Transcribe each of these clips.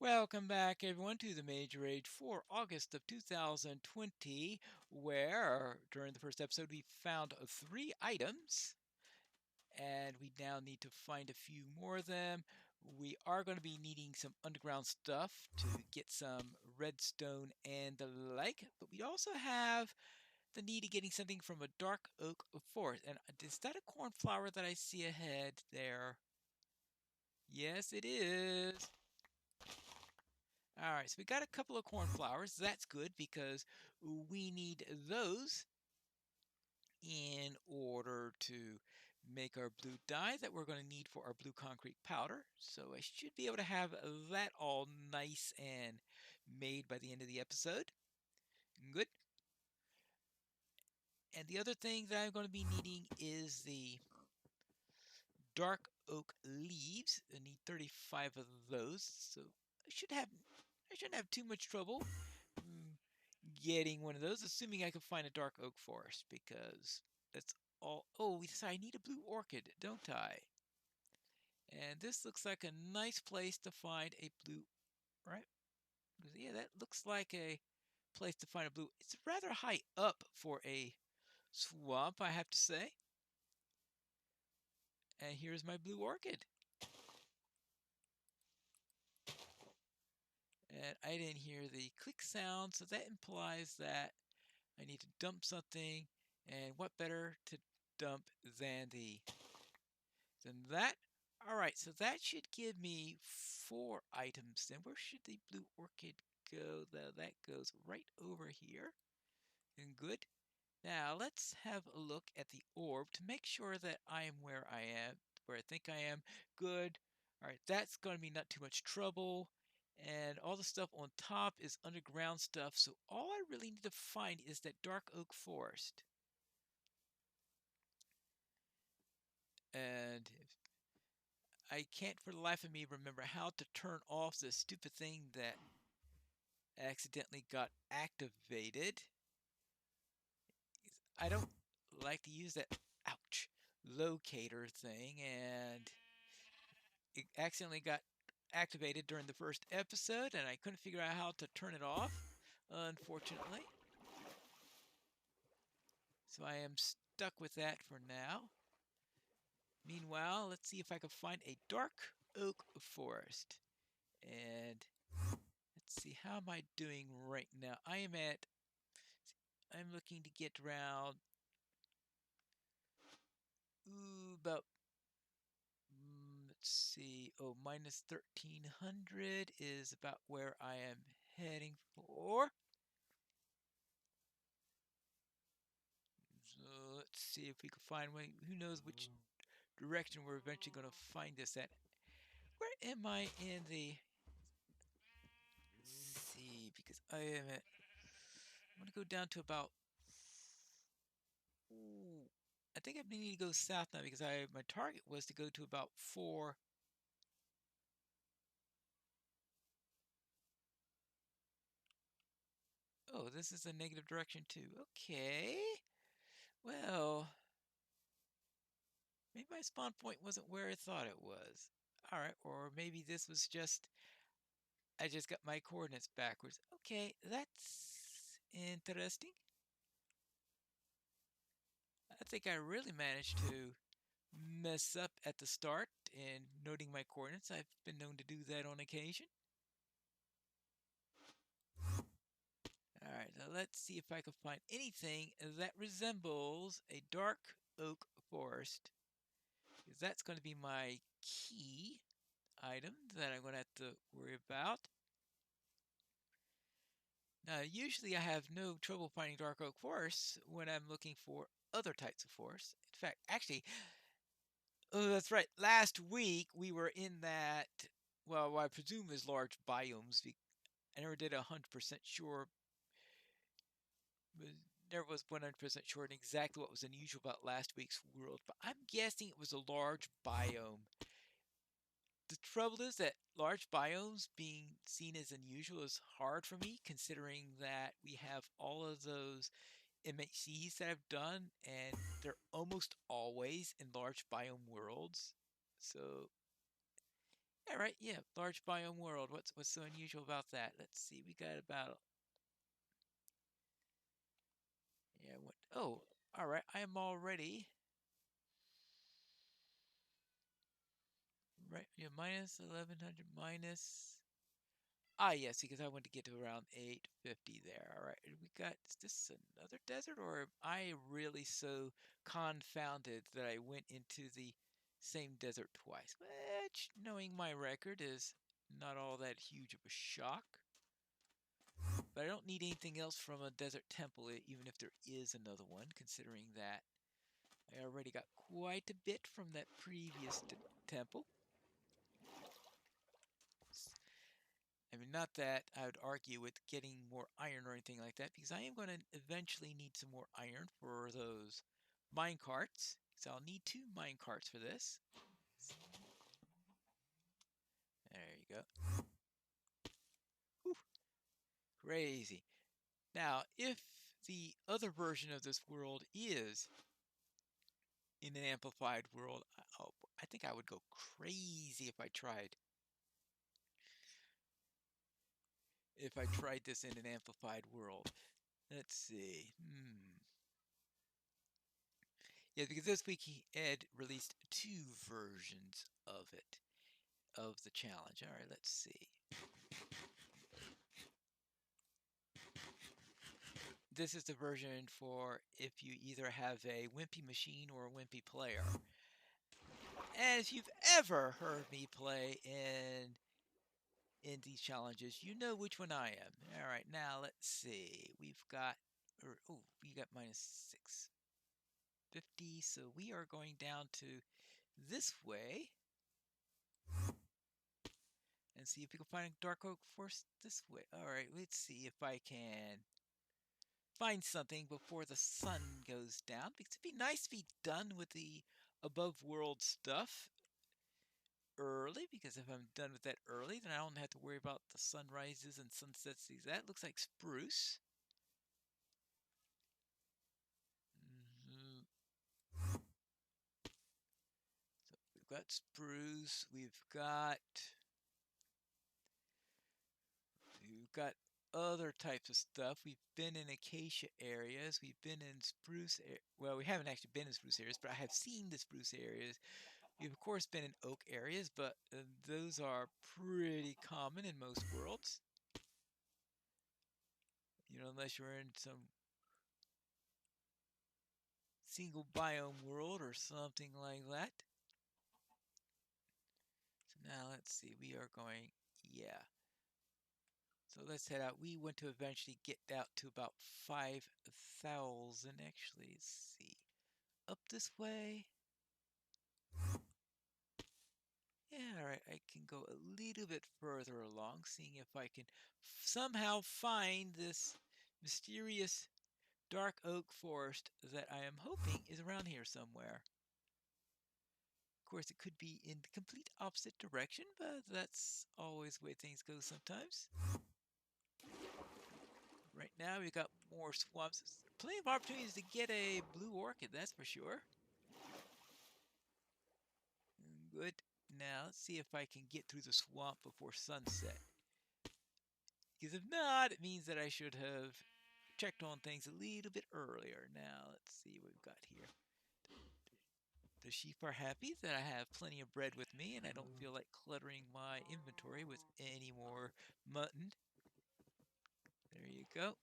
Welcome back, everyone, to the Mage Rage for August of 2020, where during the first episode we found 3 items, and we now need to find a few more of them. We are going to be needing some underground stuff to get some redstone and the like, but we also have the need of getting something from a dark oak forest. And is that a cornflower that I see ahead there? Yes, it is. All right, so we got a couple of cornflowers. That's good because we need those in order to make our blue dye that we're going to need for our blue concrete powder. So I should be able to have that all nice and made by the end of the episode. Good. And the other thing that I'm going to be needing is the dark oak leaves. I need 35 of those. So I shouldn't have too much trouble getting one of those, assuming I can find a dark oak forest, because that's all. Oh, I need a blue orchid, don't I? And this looks like a nice place to find a blue, right? Yeah, that looks like a place to find a blue. It's rather high up for a swamp, I have to say. And here's my blue orchid. And I didn't hear the click sound, so that implies that I need to dump something. And what better to dump than that? All right, so that should give me 4 items. Then where should the blue orchid go? That goes right over here. And good. Now let's have a look at the orb to make sure that I am where I think I am. Good. All right, that's going to be not too much trouble. And all the stuff on top is underground stuff. So all I really need to find is that dark oak forest. And I can't for the life of me remember how to turn off this stupid thing that accidentally got activated. I don't like to use that, ouch, locator thing, and it accidentally got activated during the first episode, and I couldn't figure out how to turn it off, unfortunately. So I am stuck with that for now. Meanwhile, let's see if I can find a dark oak forest. And let's see, how am I doing right now? I'm looking to get around about let's see. Oh, minus 1300 is about where I am heading for. So let's see if we can find one. Who knows which direction we're eventually going to find this at. Where am I in the... Let's see, because I am at... I'm going to go down to about... Ooh, I think I need to go south now because my target was to go to about 4. Oh, this is a negative direction too. Okay. Well, maybe my spawn point wasn't where I thought it was. Alright, or maybe this was just... I just got my coordinates backwards. Okay, that's interesting. I think I really managed to mess up at the start in noting my coordinates. I've been known to do that on occasion. Alright, now let's see if I can find anything that resembles a dark oak forest. Because that's going to be my key item that I'm going to have to worry about. Now, usually I have no trouble finding dark oak forests when I'm looking for other types of forests. In fact, actually, oh, that's right. Last week we were in that, well, what I presume is large biomes. I never did 100% sure, never was 100% sure in exactly what was unusual about last week's world, but I'm guessing it was a large biome. The trouble is that large biomes being seen as unusual is hard for me, considering that we have all of those MHCs that I've done, and they're almost always in large biome worlds. So Yeah, right. Yeah, large biome world. What's so unusual about that? Let's see. We got about yeah. What? Oh, all right. I am already right. Yeah, minus 1100 minus. Ah, yes, because I want to get to around 850 there. All right. We got. Is this another desert, or am I really so confounded that I went into the same desert twice? Which, knowing my record, is not all that huge of a shock. But I don't need anything else from a desert temple, even if there is another one, considering that I already got quite a bit from that previous temple. I mean, not that I would argue with getting more iron or anything like that, because I am going to eventually need some more iron for those mine carts. So I'll need 2 mine carts for this. There you go. Whew, crazy. Now, if the other version of this world is in an amplified world, I think I would go crazy if I tried this in an amplified world. Let's see. Yeah, because this week Ed released 2 versions of it, of the challenge. All right, let's see. This is the version for if you either have a wimpy machine or a wimpy player. And if you've ever heard me play in these challenges, you know which one I am. All right, now let's see. We got minus 650, so we are going down to this way and see if we can find a dark oak forest this way. All right, let's see if I can find something before the sun goes down, because it'd be nice to be done with the above world stuff early, because if I'm done with that early, then I don't have to worry about the sunrises and sunsets. That looks like spruce. So we've got spruce, we've got other types of stuff. We've been in acacia areas. We've been in spruce. Well, we haven't actually been in spruce areas, but I have seen the spruce areas. We've of course been in oak areas, but those are pretty common in most worlds. You know, unless you're in some single biome world or something like that. So now let's see. We are going, yeah. So let's head out. We want to eventually get out to about 5,000. Actually, let's see. Up this way. Yeah, all right. I can go a little bit further along, seeing if I can somehow find this mysterious dark oak forest that I am hoping is around here somewhere. Of course, it could be in the complete opposite direction, but that's always the way things go sometimes. Right now, we've got more swamps. Plenty of opportunities to get a blue orchid, that's for sure. Good. Now, let's see if I can get through the swamp before sunset. Because if not, it means that I should have checked on things a little bit earlier. Now, let's see what we've got here. The sheep are happy that I have plenty of bread with me and I don't feel like cluttering my inventory with any more mutton. There you go.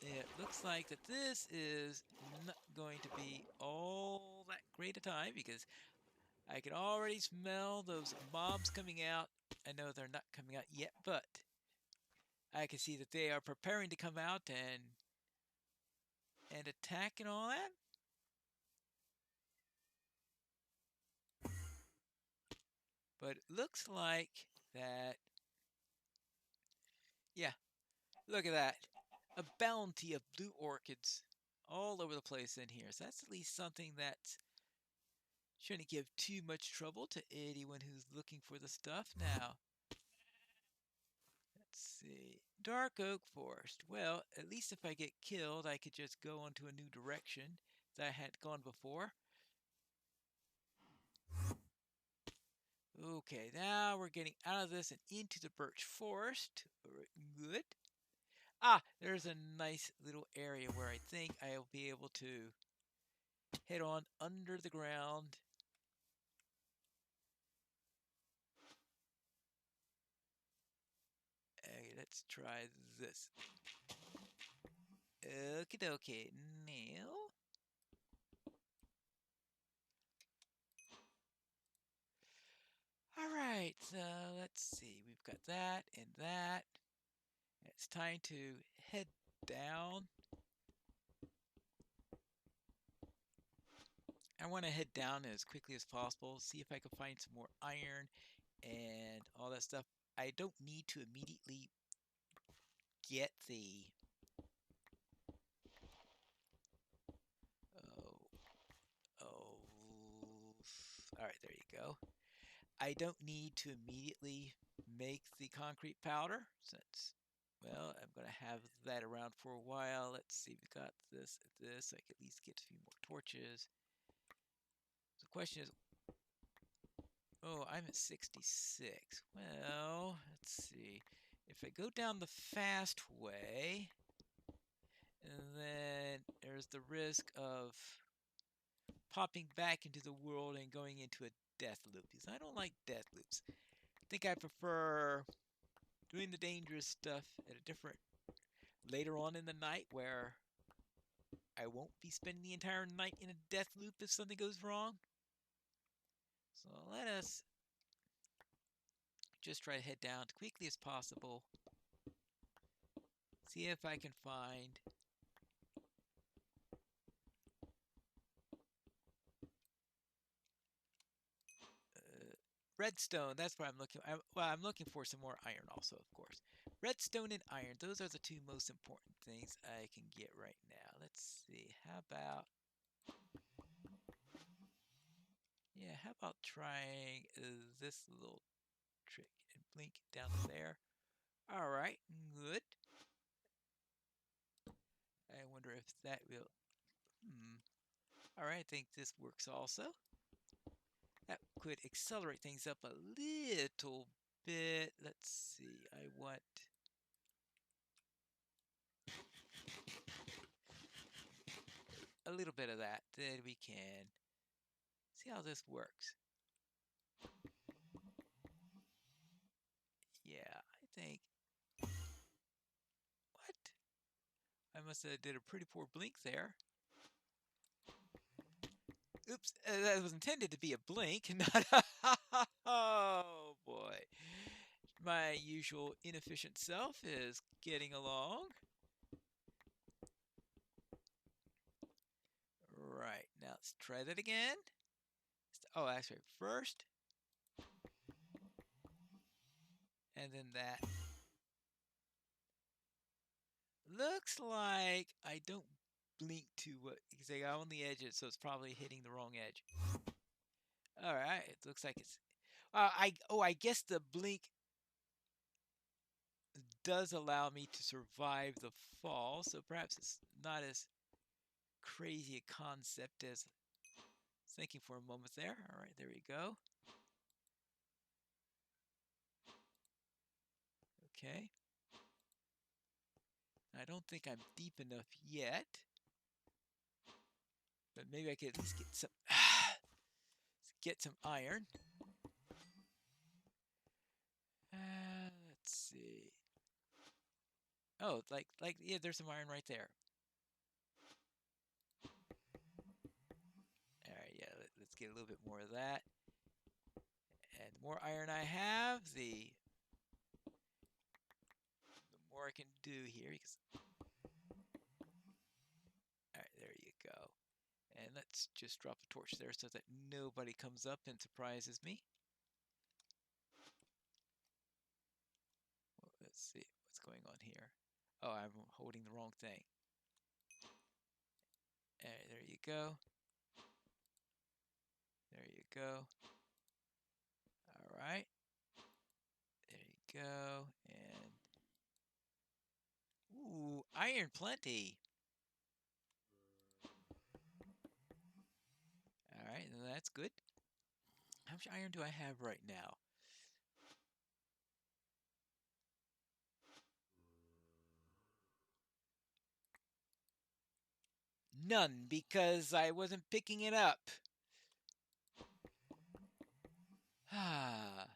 It looks like that this is not going to be all that great a time, because I can already smell those mobs coming out. I know they're not coming out yet, but I can see that they are preparing to come out and attack and all that. But it looks like that, yeah, look at that. A bounty of blue orchids all over the place in here. So that's at least something that shouldn't give too much trouble to anyone who's looking for the stuff. Now, let's see. Dark oak forest. Well, at least if I get killed, I could just go onto a new direction that I had gone before. Okay, now we're getting out of this and into the birch forest. Good. Ah, there's a nice little area where I think I'll be able to head on under the ground. Okay, let's try this. Okie dokie. Now. All right, so let's see. We've got that and that. It's time to head down. I want to head down as quickly as possible, see if I can find some more iron and all that stuff. I don't need to immediately get the oh, all right, there you go. I don't need to immediately make the concrete powder since, well, I'm going to have that around for a while. Let's see, we got this. I can at least get a few more torches. The question is, oh, I'm at 66. Well, let's see. If I go down the fast way, and then there's the risk of popping back into the world and going into a death loop, because I don't like death loops. I think I prefer doing the dangerous stuff at a different, later on in the night, where I won't be spending the entire night in a death loop if something goes wrong. So let us just try to head down as quickly as possible. See if I can find redstone. That's what I'm looking for. Well, I'm looking for some more iron also, of course. Redstone and iron, those are the two most important things I can get right now. Let's see. How about trying this little trick and blink down there. All right, good. I wonder if that will, all right, I think this works also. That could accelerate things up a little bit. Let's see, I want a little bit of that. Then we can see how this works. Yeah, I think, what? I must have did a pretty poor blink there. Oops, that was intended to be a blink, not a, oh boy. My usual inefficient self is getting along. Right, now let's try that again. Oh, actually, first, and then that. Looks like I don't blink too what because I got on the edge, so it's probably hitting the wrong edge. All right, it looks like it's. I guess the blink does allow me to survive the fall, so perhaps it's not as crazy a concept as thinking for a moment there. All right, there we go. Okay. I don't think I'm deep enough yet, but maybe I could at least get some iron. Let's see. Oh, yeah, there's some iron right there. All right, yeah, let's get a little bit more of that. And the more iron I have, the more I can do here. All right, there you go. And let's just drop a torch there so that nobody comes up and surprises me. Well, let's see what's going on here. Oh, I'm holding the wrong thing. All right, there you go. There you go. All right. There you go. And ooh, iron plenty. All right, that's good. How much iron do I have right now? None, because I wasn't picking it up. Ah.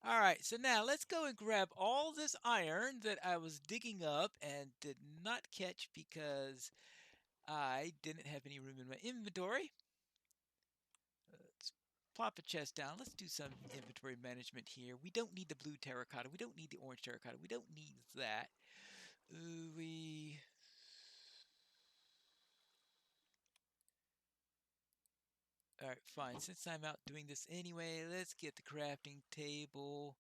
All right, so now let's go and grab all this iron that I was digging up and did not catch because I didn't have any room in my inventory. Let's plop a chest down. Let's do some inventory management here. We don't need the blue terracotta. We don't need the orange terracotta. We don't need that. We... All right, fine. Since I'm out doing this anyway, let's get the crafting table.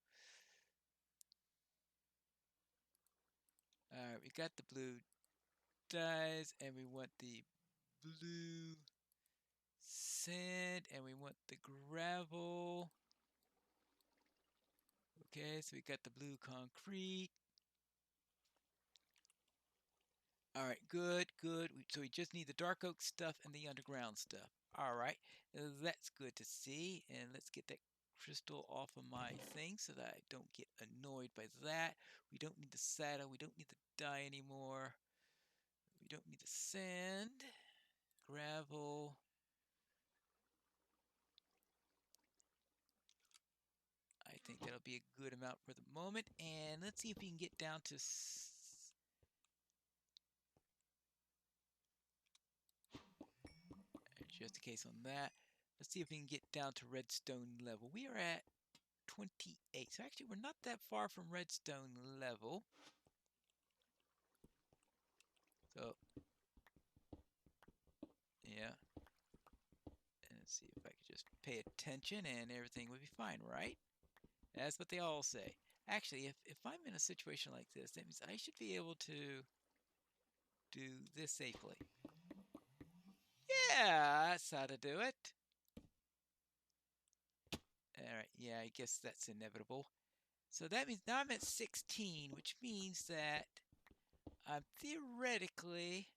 All right, we got the blue dyes, and we want the blue sand, and we want the gravel. Okay, so we got the blue concrete. All right, good, good. So we just need the dark oak stuff and the underground stuff. All right, that's good to see. And let's get that crystal off of my thing so that I don't get annoyed by that. We don't need the saddle. We don't need the dye anymore. We don't need the sand, gravel. I think that'll be a good amount for the moment. And let's see if we can get down to... Just in case on that. Let's see if we can get down to redstone level. We are at 28. So actually, we're not that far from redstone level. So, yeah. And let's see if I could just pay attention and everything would be fine, right? That's what they all say. Actually, if I'm in a situation like this, that means I should be able to do this safely. Yeah, that's how to do it. Alright, yeah, I guess that's inevitable. So that means now I'm at 16, which means that I'm theoretically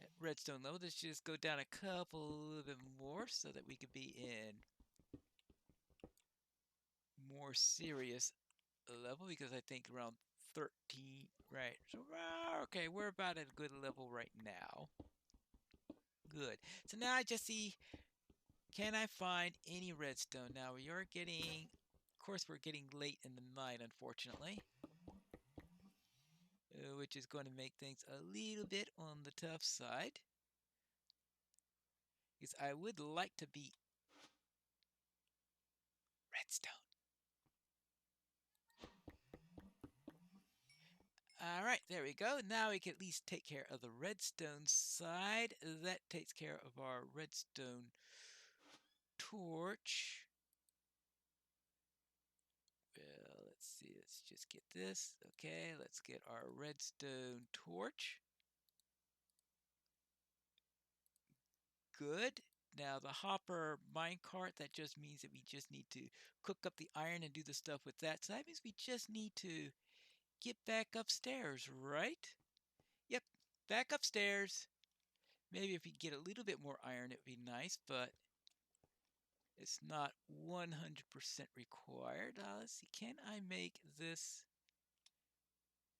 at redstone level. Let's just go down a couple bit more so that we could be in more serious level, because I think around 13, right? So, okay, we're about at a good level right now. Good. So now I just see, can I find any redstone? Now we are getting, of course, we're getting late in the night, unfortunately, which is going to make things a little bit on the tough side. Because I would like to be redstone. All right, there we go. Now we can at least take care of the redstone side. That takes care of our redstone torch. Well, let's see. Let's just get this. Okay, let's get our redstone torch. Good. Now the hopper minecart, that just means that we just need to cook up the iron and do the stuff with that. So that means we just need to get back upstairs, right? Yep, back upstairs. Maybe if we get a little bit more iron, it would be nice, but it's not 100% required. Let's see, can I make this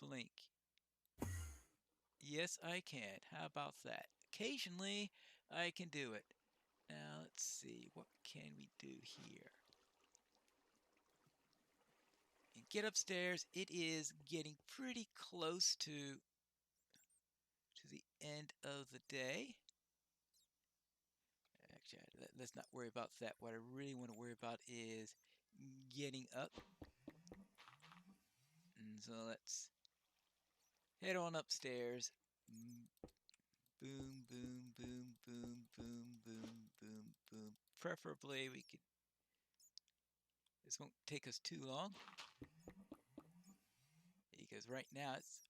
blink? Yes, I can. How about that? Occasionally, I can do it. Now, let's see, what can we do here? And get upstairs. It is getting pretty close to the end of the day. Actually, let's not worry about that. What I really want to worry about is getting up. And so let's head on upstairs. Boom, boom, boom, boom, boom, boom, boom, boom. Preferably we could, this won't take us too long, because right now it's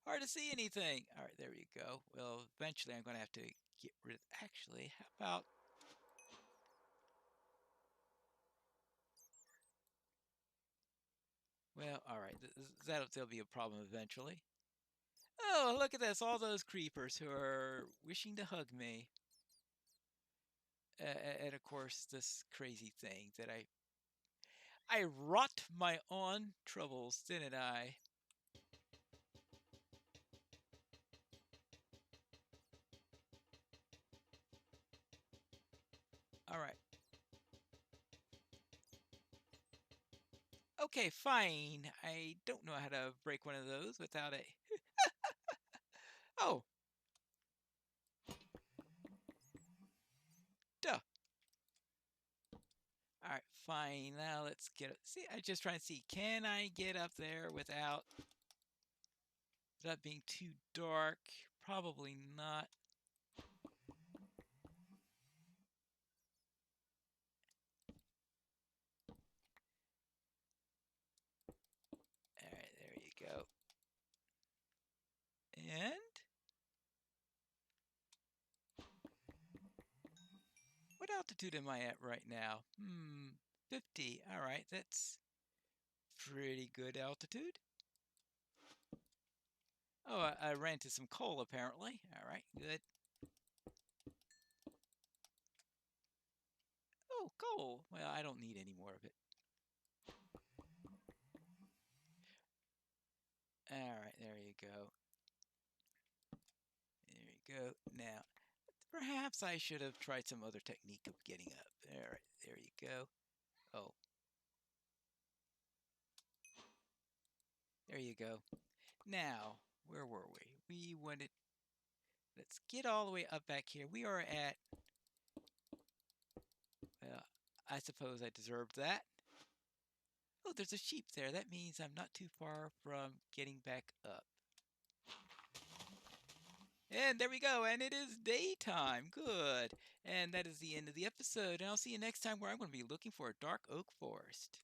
hard to see anything. All right, there we go. Well, eventually I'm going to have to get rid of, actually, how about, well, all right, there'll be a problem eventually. Oh, look at this, all those creepers who are wishing to hug me. And of course, this crazy thing that I wrought my own troubles, didn't I? All right. Okay, fine. I don't know how to break one of those without a... Oh, duh. All right, fine. Now let's get... See, I'm just trying to see, can I get up there without being too dark? Probably not. All right, there you go. And what altitude am I at right now? 50. All right, that's pretty good altitude. Oh, I ran into some coal apparently. All right, good. Oh, coal. Well, I don't need any more of it. All right, there you go. There you go. Now, perhaps I should have tried some other technique of getting up. All right, there you go. Oh, there you go. Now, where were we? We wanted... Let's get all the way up back here. We are at... Well, I suppose I deserved that. Oh, there's a sheep there. That means I'm not too far from getting back up. And there we go. And it is daytime. Good. And that is the end of the episode. And I'll see you next time where I'm going to be looking for a dark oak forest.